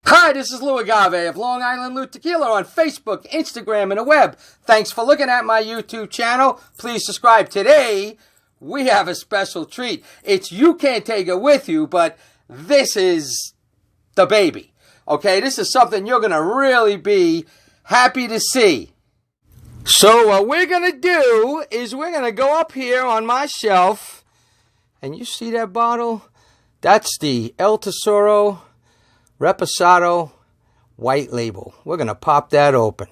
Hi, this is Lou Agave of Long Island Lou Tequila on Facebook, Instagram, and the web. Thanks for looking at my YouTube channel. Please subscribe. Today, we have a special treat. It's You Can't Take It With You, but this is the baby. Okay, this is something you're going to really be happy to see. So what we're going to do is we're going to go up here on my shelf, and you see that bottle? That's the El Tesoro Reposado white label. We're going to pop that open.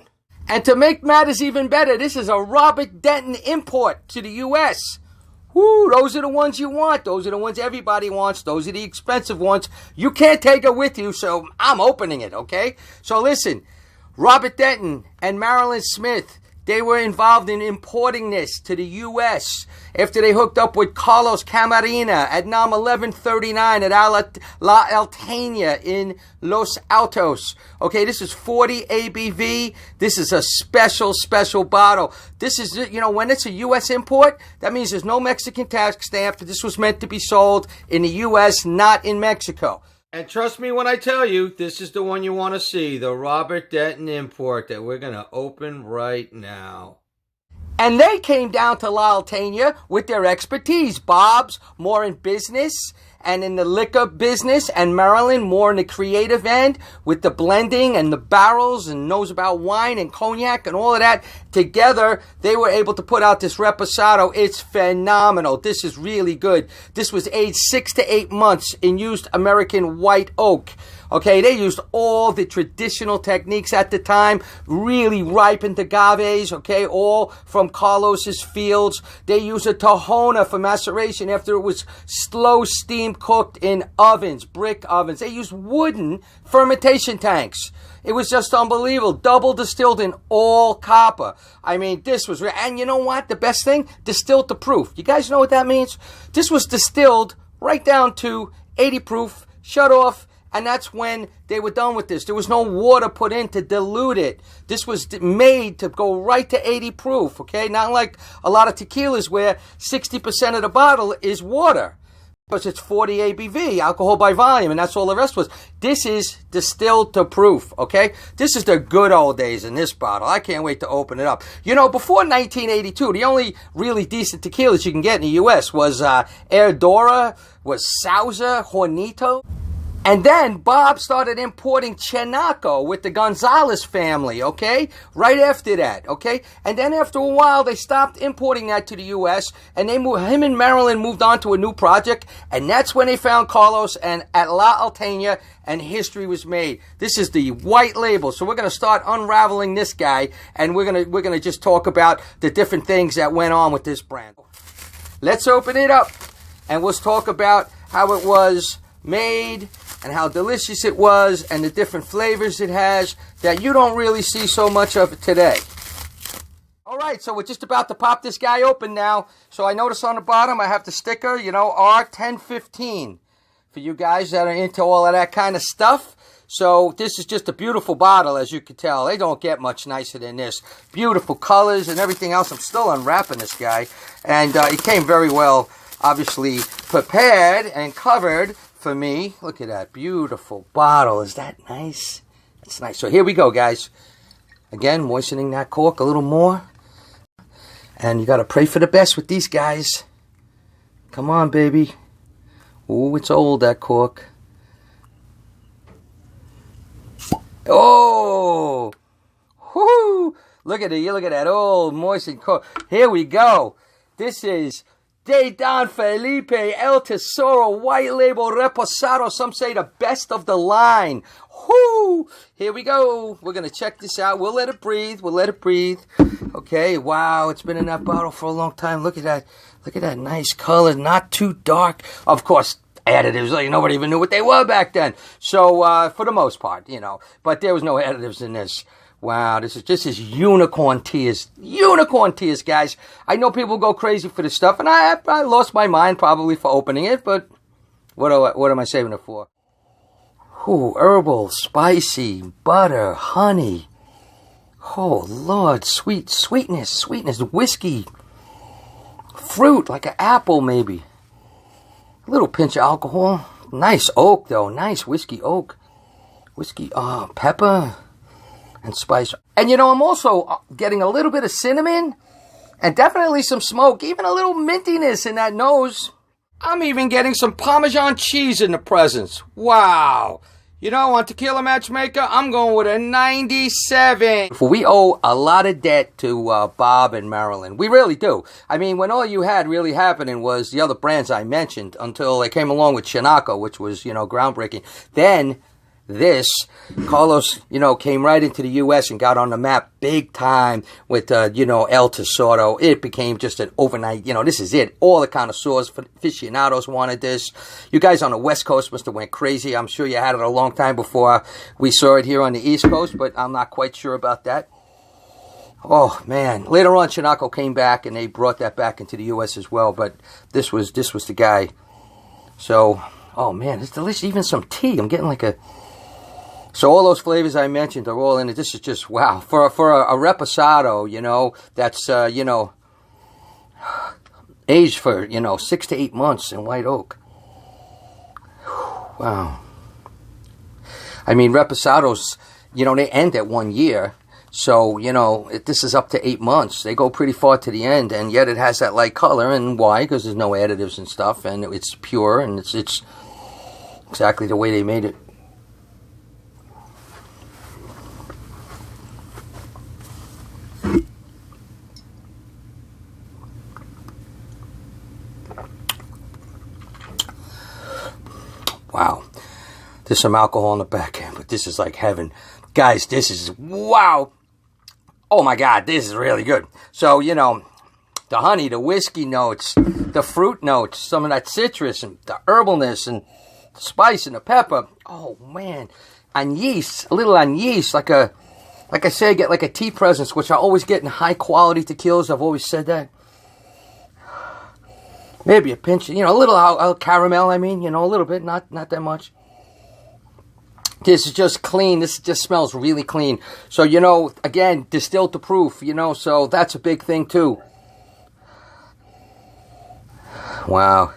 And to make matters even better, this is a Robert Denton import to the U.S. Woo, those are the ones you want. Those are the ones everybody wants. Those are the expensive ones. You can't take it with you, so I'm opening it, okay? So listen, Robert Denton and Marilyn Smith, they were involved in importing this to the U.S. after they hooked up with Carlos Camarena at NOM 1139 at La Altaña in Los Altos. Okay, this is 40 ABV. This is a special bottle. This is, you know, when it's a U.S. import, that means there's no Mexican tax stamp. This was meant to be sold in the U.S., not in Mexico. And trust me when I tell you, this is the one you want to see, the Robert Denton import that we're going to open right now. And they came down to La Altaña with their expertise. Bob's more in business and in the liquor business, and Marilyn more in the creative end with the blending and the barrels and knows about wine and cognac and all of that. Together, they were able to put out this Reposado. It's phenomenal. This is really good. This was aged 6 to 8 months in used American white oak. Okay, they used all the traditional techniques at the time, really ripened agaves, okay, all from Carlos's fields. They used a Tahona for maceration after it was slow steam cooked in ovens, brick ovens. They used wooden fermentation tanks. It was just unbelievable. Double distilled in all copper. I mean, this was real. And you know what? The best thing? Distilled to proof. You guys know what that means? This was distilled right down to 80 proof, shut off, and that's when they were done with this. There was no water put in to dilute it. This was made to go right to 80 proof, okay? Not like a lot of tequilas where 60% of the bottle is water. Because it's 40 ABV, alcohol by volume, and that's all the rest was. This is distilled to proof, okay? This is the good old days in this bottle. I can't wait to open it up. You know, before 1982, the only really decent tequilas you can get in the U.S. was Herradura, was Sauza, Hornito. And then Bob started importing Chinaco with the Gonzalez family, okay? Right after that, okay? And then after a while, they stopped importing that to the U.S. and him and Marilyn moved on to a new project. And that's when they found Carlos and at La Altaña, and history was made. This is the white label. So we're going to start unraveling this guy, and we're going to just talk about the different things that went on with this brand. Let's open it up, and we'll talk about how it was made and how delicious it was and the different flavors it has that you don't really see so much of it today. All right, so we're just about to pop this guy open now. So I notice on the bottom I have the sticker, you know, R1015 for you guys that are into all of that kind of stuff. So this is just a beautiful bottle, as you can tell. They don't get much nicer than this. Beautiful colors and everything else. I'm still unwrapping this guy. And it came very well, obviously, prepared and covered for me. Look at that beautiful bottle. Is that nice? That's nice. So here we go, guys. Again, moistening that cork a little more. And you got to pray for the best with these guys. Come on, baby. Ooh, it's old, that cork. Oh! Whoo! Look at it. You look at that old moistened cork. Here we go. This is De Don Felipe El Tesoro White Label Reposado. Some say the best of the line. Whoo! Here we go. We're going to check this out. We'll let it breathe. We'll let it breathe. Okay. Wow. It's been in that bottle for a long time. Look at that. Look at that nice color. Not too dark. Of course, additives. Like nobody even knew what they were back then. So, for the most part, you know. But there was no additives in this. Wow, this is unicorn tears. Unicorn tears, guys. I know people go crazy for this stuff, and I lost my mind probably for opening it, but what am I saving it for? Ooh, herbal, spicy, butter, honey. Oh, Lord, sweetness, whiskey, fruit, like an apple maybe. A little pinch of alcohol. Nice oak, though. Nice whiskey oak. whiskey, pepper and spice. And you know, I'm also getting a little bit of cinnamon and definitely some smoke, even a little mintiness in that nose. I'm even getting some Parmesan cheese in the presence. Wow. You know, on Tequila Matchmaker, I'm going with a 97. We owe a lot of debt to Bob and Marilyn. We really do. I mean, when all you had really happening was the other brands I mentioned until they came along with Chinaco, which was, you know, groundbreaking. Then Carlos, you know, came right into the U.S. and got on the map big time with, you know, El Tesoro. It became just an overnight, you know, this is it. All the connoisseurs, aficionados wanted this. You guys on the West Coast must have went crazy. I'm sure you had it a long time before we saw it here on the East Coast, but I'm not quite sure about that. Oh, man. Later on, Chinaco came back, and they brought that back into the U.S. as well, but this was the guy. So, oh, man, it's delicious. Even some tea. I'm getting like a... So all those flavors I mentioned are all in it. This is just, wow. For a reposado, you know, that's, you know, aged for, you know, 6 to 8 months in white oak. Wow. I mean, reposados, you know, they end at 1 year. So, you know, this is up to 8 months. They go pretty far to the end, and yet it has that light color. And why? Because there's no additives and stuff, and it's pure, and it's exactly the way they made it. Wow. There's some alcohol in the back end, but this is like heaven. Guys, this is, wow. Oh my God, this is really good. So, you know, the honey, the whiskey notes, the fruit notes, some of that citrus and the herbalness and the spice and the pepper. Oh man. Anise, a little anise, like I say, I get like a tea presence, which I always get in high quality tequilas. I've always said that. Maybe a pinch, you know, a little caramel, I mean, you know, a little bit, not that much. This is just clean. This just smells really clean. So, you know, again, distilled to proof, you know, so that's a big thing too. Wow.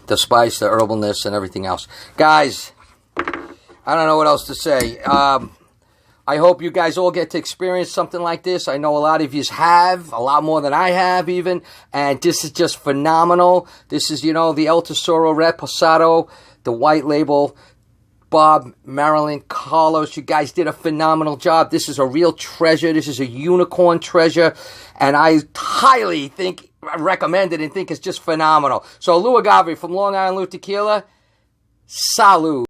The spice, the herbalness, and everything else. Guys, I don't know what else to say. I hope you guys all get to experience something like this. I know a lot of you have, a lot more than I have even, and this is just phenomenal. This is, you know, the El Tesoro Reposado, the white label. Bob, Marilyn, Carlos, you guys did a phenomenal job. This is a real treasure. This is a unicorn treasure, and I highly recommend it and think it's just phenomenal. So, Lou Agave from Long Island Lou Tequila, salud.